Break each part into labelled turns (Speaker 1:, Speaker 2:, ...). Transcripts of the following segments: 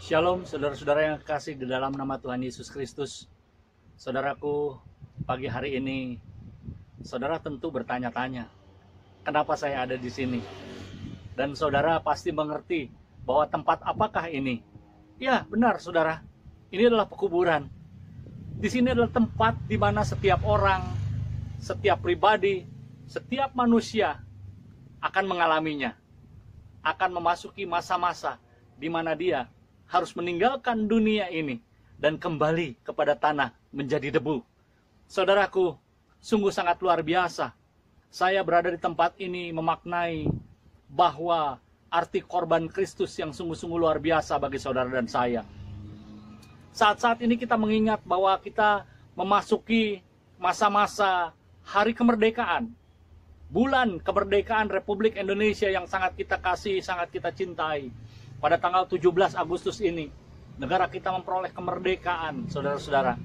Speaker 1: Shalom saudara-saudara yang kasih di dalam nama Tuhan Yesus Kristus. Saudaraku, pagi hari ini saudara tentu bertanya-tanya, kenapa saya ada di sini? Dan saudara pasti mengerti bahwa tempat apakah ini? Ya, benar saudara. Ini adalah pekuburan. Di sini adalah tempat di mana setiap orang, setiap pribadi, setiap manusia akan mengalaminya. Akan memasuki masa-masa di mana dia harus meninggalkan dunia ini dan kembali kepada tanah menjadi debu. Saudaraku, sungguh sangat luar biasa. Saya berada di tempat ini memaknai bahwa arti korban Kristus yang sungguh-sungguh luar biasa bagi saudara dan saya. Saat-saat ini kita mengingat bahwa kita memasuki masa-masa hari kemerdekaan. Bulan kemerdekaan Republik Indonesia yang sangat kita kasih, sangat kita cintai. Pada tanggal 17 Agustus ini, negara kita memperoleh kemerdekaan, saudara-saudara.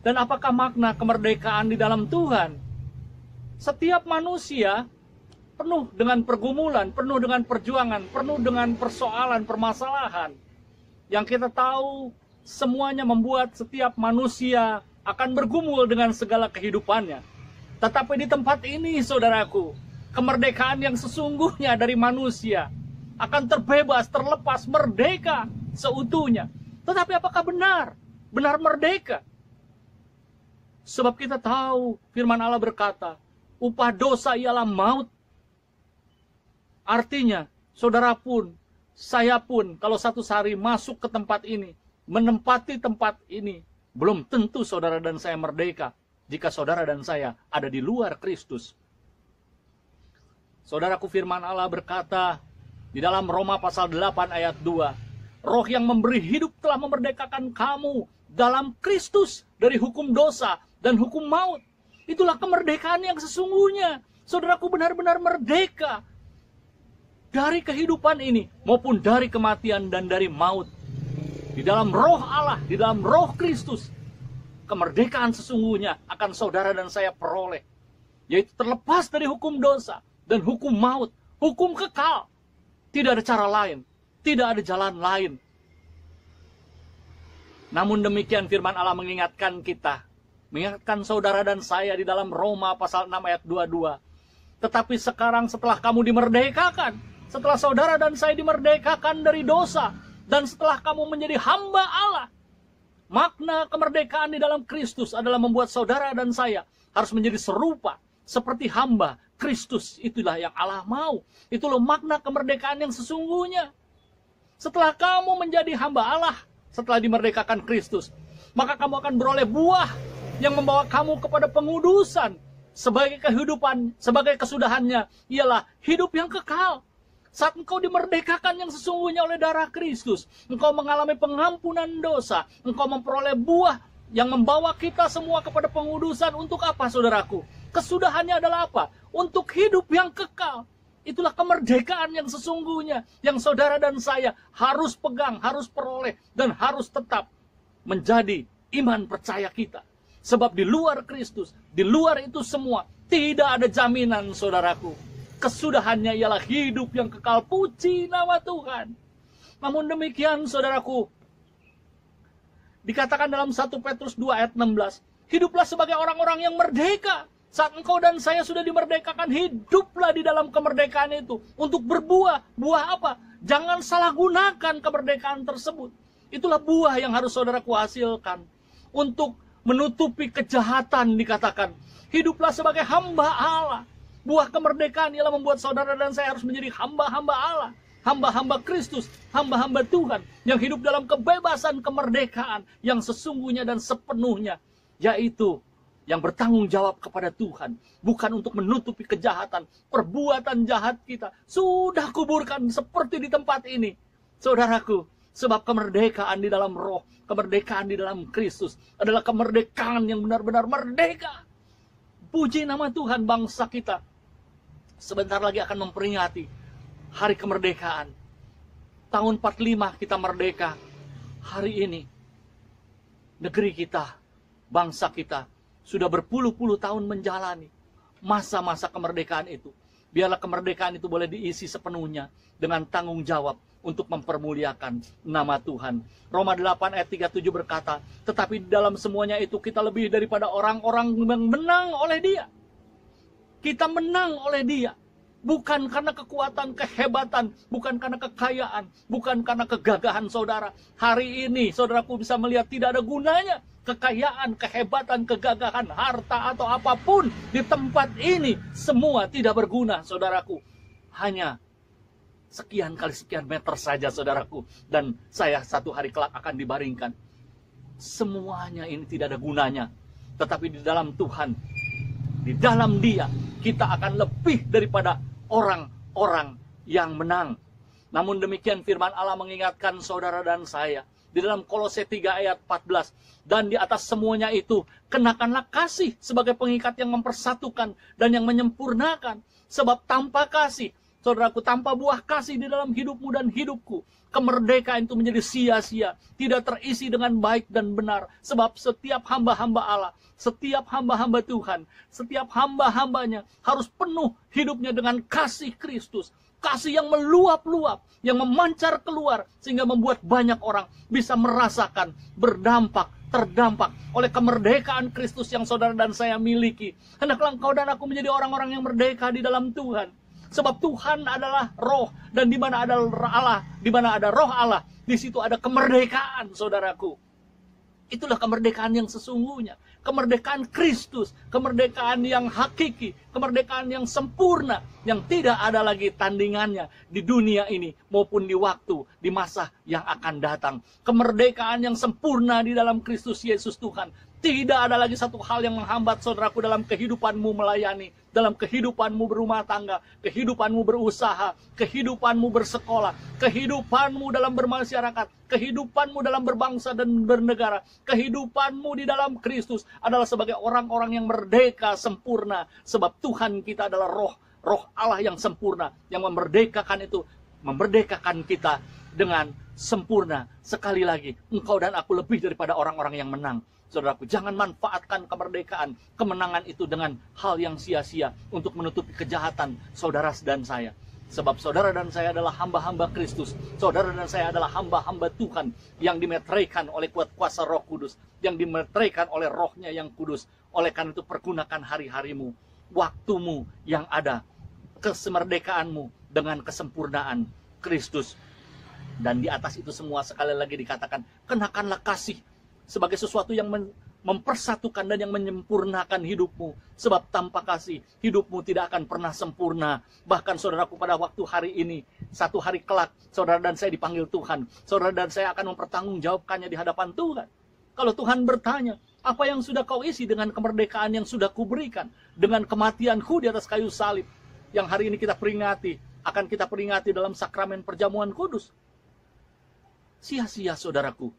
Speaker 1: Dan apakah makna kemerdekaan di dalam Tuhan? Setiap manusia penuh dengan pergumulan, penuh dengan perjuangan, penuh dengan persoalan, permasalahan. Yang kita tahu semuanya membuat setiap manusia akan bergumul dengan segala kehidupannya. Tetapi di tempat ini, saudaraku, kemerdekaan yang sesungguhnya dari manusia akan terbebas, terlepas, merdeka seutuhnya. Tetapi apakah benar? Benar merdeka? Sebab kita tahu firman Allah berkata, upah dosa ialah maut. Artinya, saudara pun, saya pun, kalau satu hari masuk ke tempat ini, menempati tempat ini, belum tentu saudara dan saya merdeka jika saudara dan saya ada di luar Kristus. Saudaraku, firman Allah berkata di dalam Roma pasal 8 ayat 2, Roh yang memberi hidup telah memerdekakan kamu dalam Kristus dari hukum dosa dan hukum maut. Itulah kemerdekaan yang sesungguhnya. Saudaraku, benar-benar merdeka dari kehidupan ini maupun dari kematian dan dari maut. Di dalam Roh Allah, di dalam Roh Kristus, kemerdekaan sesungguhnya akan saudara dan saya peroleh, yaitu terlepas dari hukum dosa dan hukum maut, hukum kekal. Tidak ada cara lain, tidak ada jalan lain. Namun demikian firman Allah mengingatkan kita, mengingatkan saudara dan saya di dalam Roma pasal 6 ayat 22. Tetapi sekarang setelah kamu dimerdekakan, setelah saudara dan saya dimerdekakan dari dosa, dan setelah kamu menjadi hamba Allah, makna kemerdekaan di dalam Kristus adalah membuat saudara dan saya harus menjadi serupa seperti hamba Kristus. Itulah yang Allah mau. Itulah makna kemerdekaan yang sesungguhnya. Setelah kamu menjadi hamba Allah, setelah dimerdekakan Kristus, maka kamu akan beroleh buah yang membawa kamu kepada pengudusan. Sebagai kehidupan, sebagai kesudahannya ialah hidup yang kekal. Saat engkau dimerdekakan yang sesungguhnya oleh darah Kristus, engkau mengalami pengampunan dosa, engkau memperoleh buah yang membawa kita semua kepada pengudusan. Untuk apa, saudaraku? Kesudahannya adalah apa? Untuk hidup yang kekal. Itulah kemerdekaan yang sesungguhnya, yang saudara dan saya harus pegang, harus peroleh, dan harus tetap menjadi iman percaya kita. Sebab di luar Kristus, di luar itu semua, tidak ada jaminan, saudaraku. Kesudahannya ialah hidup yang kekal. Puji nama Tuhan. Namun demikian, saudaraku, dikatakan dalam 1 Petrus 2 ayat 16, hiduplah sebagai orang-orang yang merdeka. Saat engkau dan saya sudah dimerdekakan, hiduplah di dalam kemerdekaan itu untuk berbuah. Buah apa? Jangan salah gunakan kemerdekaan tersebut. Itulah buah yang harus saudaraku hasilkan. Untuk menutupi kejahatan dikatakan, hiduplah sebagai hamba Allah. Buah kemerdekaan ialah membuat saudara dan saya harus menjadi hamba-hamba Allah, hamba-hamba Kristus, hamba-hamba Tuhan, yang hidup dalam kebebasan kemerdekaan yang sesungguhnya dan sepenuhnya, yaitu yang bertanggung jawab kepada Tuhan, bukan untuk menutupi kejahatan, perbuatan jahat kita. Sudah kuburkan seperti di tempat ini, saudaraku, sebab kemerdekaan di dalam Roh, kemerdekaan di dalam Kristus adalah kemerdekaan yang benar-benar merdeka. Puji nama Tuhan. Bangsa kita sebentar lagi akan memperingati hari kemerdekaan. Tahun 45 kita merdeka. Hari ini negeri kita, bangsa kita sudah berpuluh-puluh tahun menjalani masa-masa kemerdekaan itu. Biarlah kemerdekaan itu boleh diisi sepenuhnya dengan tanggung jawab, untuk mempermuliakan nama Tuhan. Roma 8 ayat 37 berkata, tetapi dalam semuanya itu kita lebih daripada orang-orang yang menang oleh Dia. Kita menang oleh Dia. Bukan karena kekuatan, kehebatan, bukan karena kekayaan, bukan karena kegagahan saudara. Hari ini saudaraku bisa melihat tidak ada gunanya kekayaan, kehebatan, kegagahan, harta atau apapun di tempat ini. Semua tidak berguna saudaraku. Hanya sekian kali sekian meter saja saudaraku. Dan saya satu hari kelak akan dibaringkan. Semuanya ini tidak ada gunanya. Tetapi di dalam Tuhan, di dalam Dia, kita akan lebih daripada orang-orang yang menang. Namun demikian firman Allah mengingatkan saudara dan saya di dalam Kolose 3 ayat 14. Dan di atas semuanya itu kenakanlah kasih sebagai pengikat yang mempersatukan dan yang menyempurnakan. Sebab tanpa kasih, saudaraku, tanpa buah kasih di dalam hidupmu dan hidupku, kemerdekaan itu menjadi sia-sia, tidak terisi dengan baik dan benar. Sebab setiap hamba-hamba Allah, setiap hamba-hamba Tuhan, setiap hamba-hambanya harus penuh hidupnya dengan kasih Kristus. Kasih yang meluap-luap, yang memancar keluar, sehingga membuat banyak orang bisa merasakan, berdampak, terdampak oleh kemerdekaan Kristus yang saudara dan saya miliki. Hendaklah engkau dan aku menjadi orang-orang yang merdeka di dalam Tuhan. Sebab Tuhan adalah roh, dan di mana ada Allah, di mana ada roh Allah, di situ ada kemerdekaan, saudaraku. Itulah kemerdekaan yang sesungguhnya. Kemerdekaan Kristus, kemerdekaan yang hakiki, kemerdekaan yang sempurna, yang tidak ada lagi tandingannya di dunia ini maupun di waktu, di masa yang akan datang. Kemerdekaan yang sempurna di dalam Kristus Yesus Tuhan. Tidak ada lagi satu hal yang menghambat saudaraku dalam kehidupanmu melayani, dalam kehidupanmu berumah tangga, kehidupanmu berusaha, kehidupanmu bersekolah, kehidupanmu dalam bermasyarakat, kehidupanmu dalam berbangsa dan bernegara, kehidupanmu di dalam Kristus adalah sebagai orang-orang yang merdeka sempurna. Sebab Tuhan kita adalah roh Allah yang sempurna, yang memerdekakan itu, memerdekakan kita dengan sempurna. Sekali lagi, engkau dan aku lebih daripada orang-orang yang menang. Saudaraku, jangan manfaatkan kemerdekaan, kemenangan itu dengan hal yang sia-sia untuk menutupi kejahatan saudara dan saya. Sebab saudara dan saya adalah hamba-hamba Kristus. Saudara dan saya adalah hamba-hamba Tuhan yang dimeteraikan oleh kuat kuasa Roh Kudus, yang dimeteraikan oleh Rohnya yang kudus. Oleh karena itu pergunakan hari-harimu, waktumu yang ada, kesemerdekaanmu dengan kesempurnaan Kristus. Dan di atas itu semua sekali lagi dikatakan, kenakanlah kasih sebagai sesuatu yang mempersatukan dan yang menyempurnakan hidupmu. Sebab tanpa kasih, hidupmu tidak akan pernah sempurna. Bahkan saudaraku, pada waktu hari ini, satu hari kelak, saudara dan saya dipanggil Tuhan. Saudara dan saya akan mempertanggungjawabkannya di hadapan Tuhan. Kalau Tuhan bertanya, apa yang sudah kau isi dengan kemerdekaan yang sudah kuberikan, dengan kematianku di atas kayu salib, yang hari ini kita peringati, akan kita peringati dalam sakramen perjamuan kudus. Sia-sia saudaraku.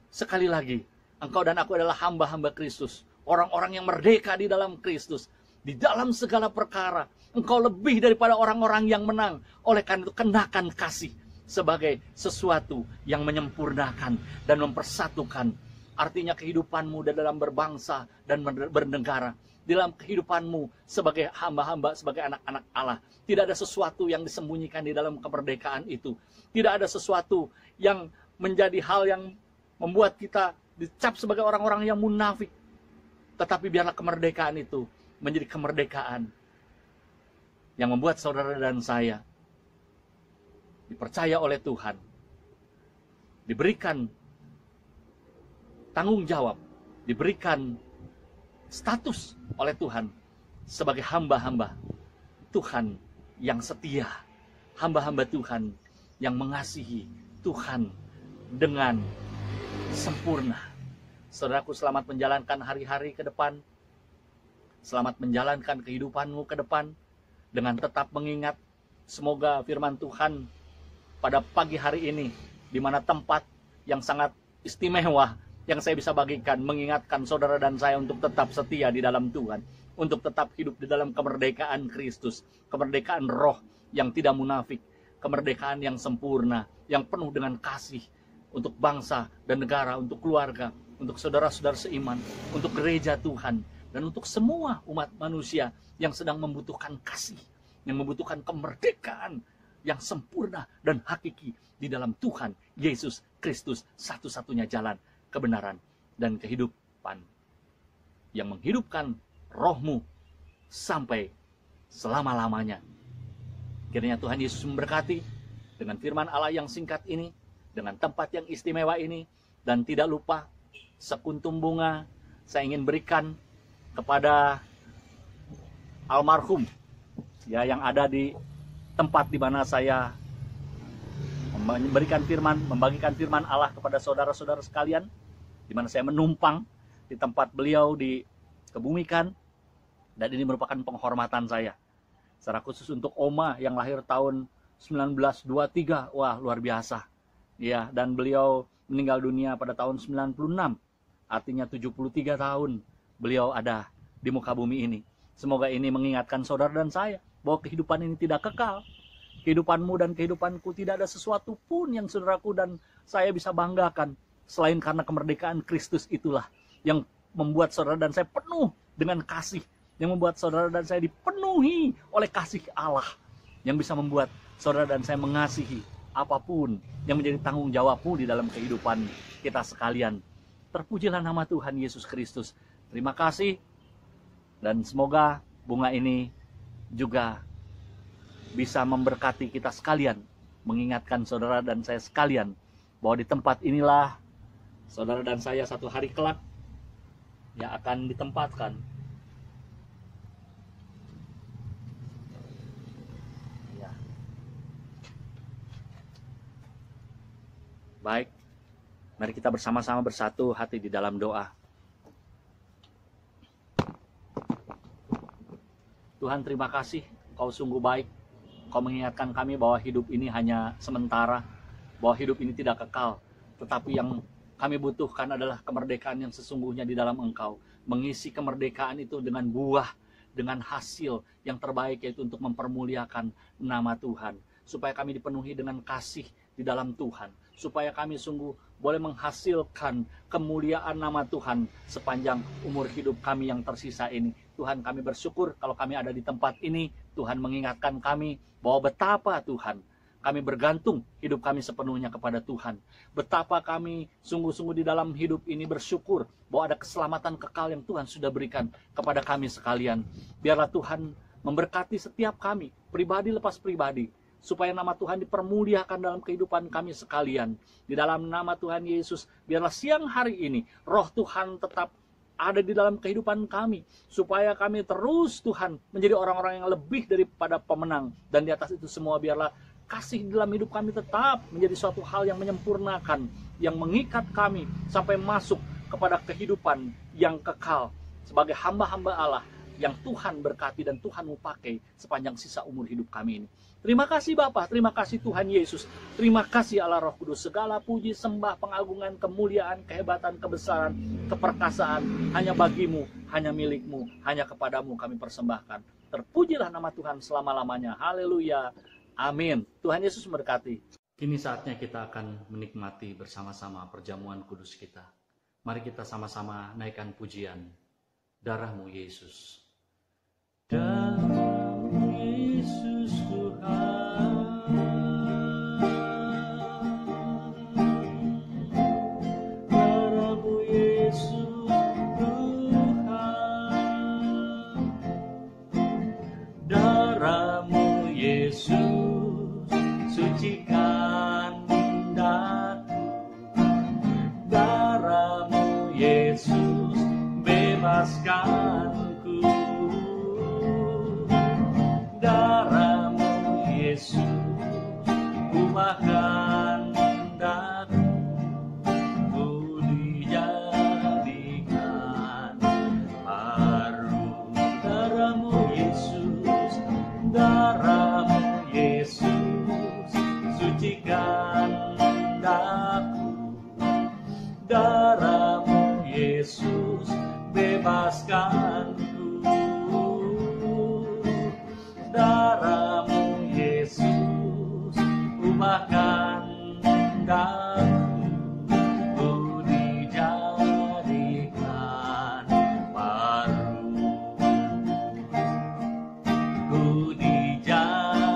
Speaker 1: Sekali lagi, engkau dan aku adalah hamba-hamba Kristus. Orang-orang yang merdeka di dalam Kristus. Di dalam segala perkara. Engkau lebih daripada orang-orang yang menang. Oleh karena itu, kenakan kasih sebagai sesuatu yang menyempurnakan dan mempersatukan. Artinya kehidupanmu dalam berbangsa dan bernegara. Dalam kehidupanmu sebagai hamba-hamba, sebagai anak-anak Allah. Tidak ada sesuatu yang disembunyikan di dalam kemerdekaan itu. Tidak ada sesuatu yang menjadi hal yang membuat kita dicap sebagai orang-orang yang munafik. Tetapi biarlah kemerdekaan itu menjadi kemerdekaan yang membuat saudara dan saya dipercaya oleh Tuhan, diberikan tanggung jawab, diberikan status oleh Tuhan sebagai hamba-hamba Tuhan yang setia, hamba-hamba Tuhan yang mengasihi Tuhan dengan sempurna. Saudaraku, selamat menjalankan hari-hari ke depan. Selamat menjalankan kehidupanmu ke depan dengan tetap mengingat, semoga firman Tuhan pada pagi hari ini, di mana tempat yang sangat istimewa yang saya bisa bagikan, mengingatkan saudara dan saya untuk tetap setia di dalam Tuhan, untuk tetap hidup di dalam kemerdekaan Kristus, kemerdekaan roh yang tidak munafik, kemerdekaan yang sempurna, yang penuh dengan kasih, untuk bangsa dan negara, untuk keluarga, untuk saudara-saudara seiman, untuk gereja Tuhan, dan untuk semua umat manusia yang sedang membutuhkan kasih, yang membutuhkan kemerdekaan yang sempurna dan hakiki di dalam Tuhan Yesus Kristus, satu-satunya jalan, kebenaran, dan kehidupan, yang menghidupkan rohmu sampai selama-lamanya. Kiranya Tuhan Yesus memberkati dengan firman Allah yang singkat ini, dengan tempat yang istimewa ini, dan tidak lupa sekuntum bunga saya ingin berikan kepada almarhum ya, yang ada di tempat di mana saya membagikan firman Allah kepada saudara-saudara sekalian, di mana saya menumpang di tempat beliau dikebumikan, dan ini merupakan penghormatan saya secara khusus untuk Oma yang lahir tahun 1923. Wah, luar biasa ya, dan beliau meninggal dunia pada tahun 96, artinya 73 tahun beliau ada di muka bumi ini. Semoga ini mengingatkan saudara dan saya bahwa kehidupan ini tidak kekal. Kehidupanmu dan kehidupanku tidak ada sesuatu pun yang saudaraku dan saya bisa banggakan selain karena kemerdekaan Kristus itulah yang membuat saudara dan saya penuh dengan kasih, yang membuat saudara dan saya dipenuhi oleh kasih Allah, yang bisa membuat saudara dan saya mengasihi apapun yang menjadi tanggung jawabmu di dalam kehidupan kita sekalian. Terpujilah nama Tuhan Yesus Kristus. Terima kasih, dan semoga bunga ini juga bisa memberkati kita sekalian, mengingatkan saudara dan saya sekalian bahwa di tempat inilah saudara dan saya satu hari kelak yang akan ditempatkan. Ya. Baik, mari kita bersama-sama bersatu hati di dalam doa. Tuhan, terima kasih, Kau sungguh baik. Kau mengingatkan kami bahwa hidup ini hanya sementara, bahwa hidup ini tidak kekal, tetapi yang kami butuhkan adalah kemerdekaan yang sesungguhnya di dalam Engkau. Mengisi kemerdekaan itu dengan buah, dengan hasil yang terbaik, yaitu untuk mempermuliakan nama Tuhan. Supaya kami dipenuhi dengan kasih di dalam Tuhan. Supaya kami sungguh boleh menghasilkan kemuliaan nama Tuhan sepanjang umur hidup kami yang tersisa ini. Tuhan, kami bersyukur kalau kami ada di tempat ini. Tuhan mengingatkan kami bahwa betapa Tuhan kami bergantung hidup kami sepenuhnya kepada Tuhan. Betapa kami sungguh-sungguh di dalam hidup ini bersyukur bahwa ada keselamatan kekal yang Tuhan sudah berikan kepada kami sekalian. Biarlah Tuhan memberkati setiap kami, pribadi lepas pribadi, supaya nama Tuhan dipermuliakan dalam kehidupan kami sekalian. Di dalam nama Tuhan Yesus, biarlah siang hari ini roh Tuhan tetap ada di dalam kehidupan kami, supaya kami terus Tuhan menjadi orang-orang yang lebih daripada pemenang. Dan di atas itu semua biarlah kasih dalam hidup kami tetap menjadi suatu hal yang menyempurnakan, yang mengikat kami sampai masuk kepada kehidupan yang kekal sebagai hamba-hamba Allah yang Tuhan berkati dan Tuhan mau pakai sepanjang sisa umur hidup kami ini. Terima kasih Bapa, terima kasih Tuhan Yesus, terima kasih Allah Roh Kudus. Segala puji, sembah, pengagungan, kemuliaan, kehebatan, kebesaran, keperkasaan hanya bagimu, hanya milikmu, hanya kepadamu kami persembahkan. Terpujilah nama Tuhan selama-lamanya. Haleluya. Amin. Tuhan Yesus memberkati. Kini saatnya kita akan menikmati bersama-sama perjamuan kudus kita. Mari kita sama-sama naikkan pujian. Darah-Mu Yesus. Darah-Mu Yesus Tuhan. Darah-Mu Yesus Tuhan. Darah-Mu Yesus sucikan daku. Darah-Mu Yesus bebaskanku. Darah-Mu Yesus ubahkan daku. Ku dijadikan baru. Darah-Mu Yesus, darah-Mu Yesus sucikan daku. Darah-Mu Yesus bebaskanku. Darah-Mu Yesus ubahkan daku. Ku dijadikan baru. Ku dijadikan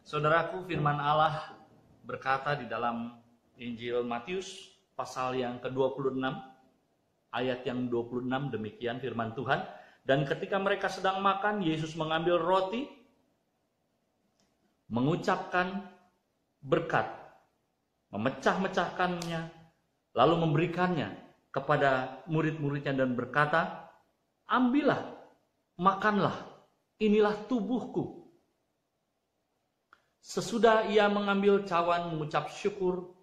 Speaker 1: Saudaraku, firman Allah berkata di dalam Injil Matius pasal yang ke-26 ayat yang 26, demikian firman Tuhan. Dan ketika mereka sedang makan, Yesus mengambil roti, mengucapkan berkat, memecah-mecahkannya, lalu memberikannya kepada murid-muridnya dan berkata, "Ambillah, makanlah, inilah tubuhku." Sesudah ia mengambil cawan, mengucap syukur,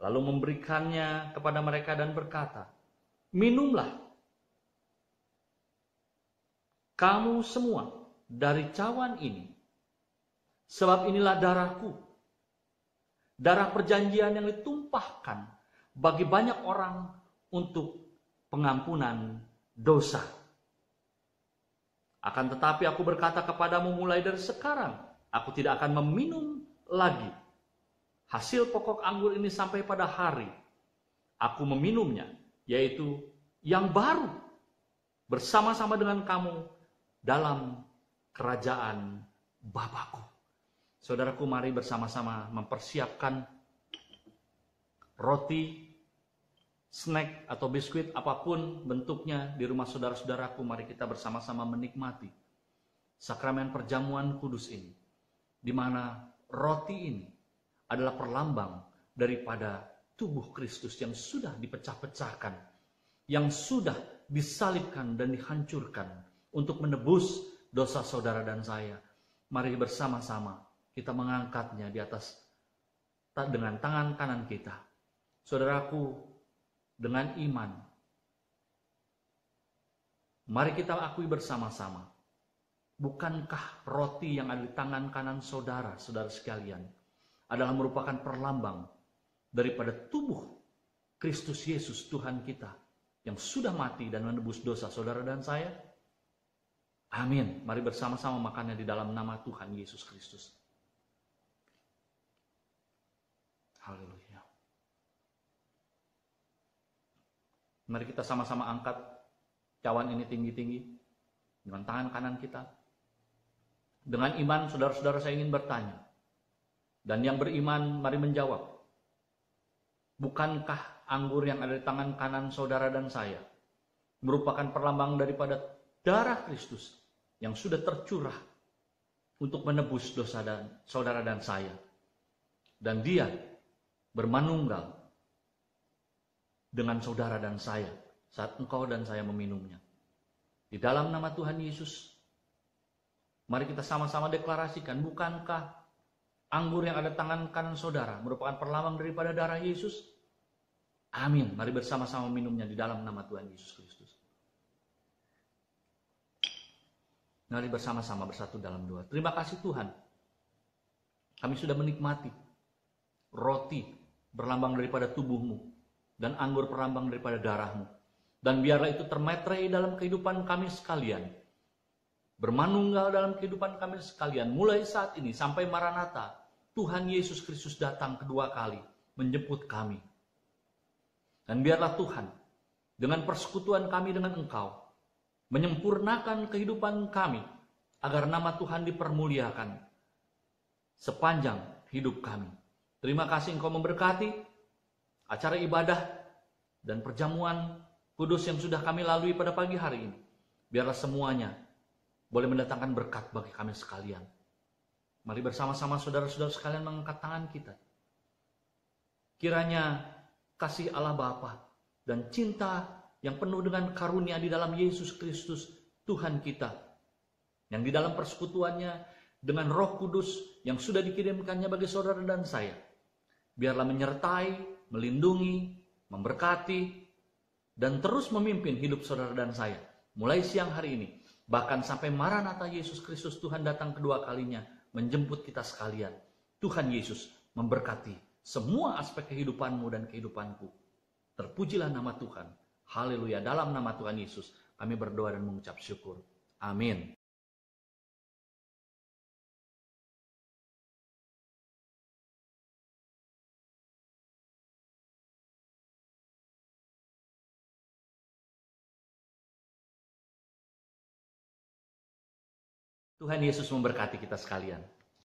Speaker 1: lalu memberikannya kepada mereka dan berkata, "Minumlah kamu semua dari cawan ini, sebab inilah darahku, darah perjanjian yang ditumpahkan bagi banyak orang untuk pengampunan dosa. Akan tetapi aku berkata kepadamu, mulai dari sekarang aku tidak akan meminum lagi hasil pokok anggur ini sampai pada hari aku meminumnya, yaitu yang baru bersama-sama dengan kamu dalam kerajaan Bapa-Ku." Saudaraku, mari bersama-sama mempersiapkan roti, snack atau biskuit apapun bentuknya di rumah saudara-saudaraku. Mari kita bersama-sama menikmati sakramen perjamuan kudus ini, di mana roti ini adalah perlambang daripada tubuh Kristus yang sudah dipecah-pecahkan, yang sudah disalibkan dan dihancurkan untuk menebus dosa saudara dan saya. Mari bersama-sama kita mengangkatnya di atas dengan tangan kanan kita. Saudaraku, dengan iman, mari kita akui bersama-sama, bukankah roti yang ada di tangan kanan saudara sekalian adalah merupakan perlambang daripada tubuh Kristus Yesus Tuhan kita yang sudah mati dan menebus dosa saudara dan saya? Amin. Mari bersama-sama makannya di dalam nama Tuhan Yesus Kristus. Haleluya. Mari kita sama-sama angkat cawan ini tinggi-tinggi dengan tangan kanan kita. Dengan iman, saudara-saudara, saya ingin bertanya. Dan yang beriman, mari menjawab. Bukankah anggur yang ada di tangan kanan saudara dan saya merupakan perlambang daripada darah Kristus yang sudah tercurah untuk menebus dosa dan saudara dan saya? Dan dia bermanunggal dengan saudara dan saya saat engkau dan saya meminumnya. Di dalam nama Tuhan Yesus, mari kita sama-sama deklarasikan, bukankah anggur yang ada tangan kanan saudara merupakan perlambang daripada darah Yesus? Amin. Mari bersama-sama minumnya di dalam nama Tuhan Yesus Kristus. Mari bersama-sama bersatu dalam doa. Terima kasih Tuhan, kami sudah menikmati roti berlambang daripada tubuh-Mu dan anggur perlambang daripada darah-Mu. Dan biarlah itu termeterai dalam kehidupan kami sekalian, bermanunggal dalam kehidupan kami sekalian, mulai saat ini sampai Maranatha, Tuhan Yesus Kristus datang kedua kali menjemput kami. Dan biarlah Tuhan, dengan persekutuan kami dengan Engkau, menyempurnakan kehidupan kami, agar nama Tuhan dipermuliakan sepanjang hidup kami. Terima kasih Engkau memberkati acara ibadah dan perjamuan kudus yang sudah kami lalui pada pagi hari ini. Biarlah semuanya boleh mendatangkan berkat bagi kami sekalian. Mari bersama-sama saudara-saudara sekalian mengangkat tangan kita. Kiranya kasih Allah Bapa dan cinta yang penuh dengan karunia di dalam Yesus Kristus Tuhan kita, yang di dalam persekutuannya dengan Roh Kudus yang sudah dikirimkannya bagi saudara dan saya, biarlah menyertai, melindungi, memberkati, dan terus memimpin hidup saudara dan saya mulai siang hari ini, bahkan sampai Maranatha Yesus Kristus Tuhan datang kedua kalinya menjemput kita sekalian. Tuhan Yesus memberkati semua aspek kehidupanmu dan kehidupanku. Terpujilah nama Tuhan. Haleluya. Dalam nama Tuhan Yesus kami berdoa dan mengucap syukur. Amin. Tuhan Yesus memberkati kita sekalian.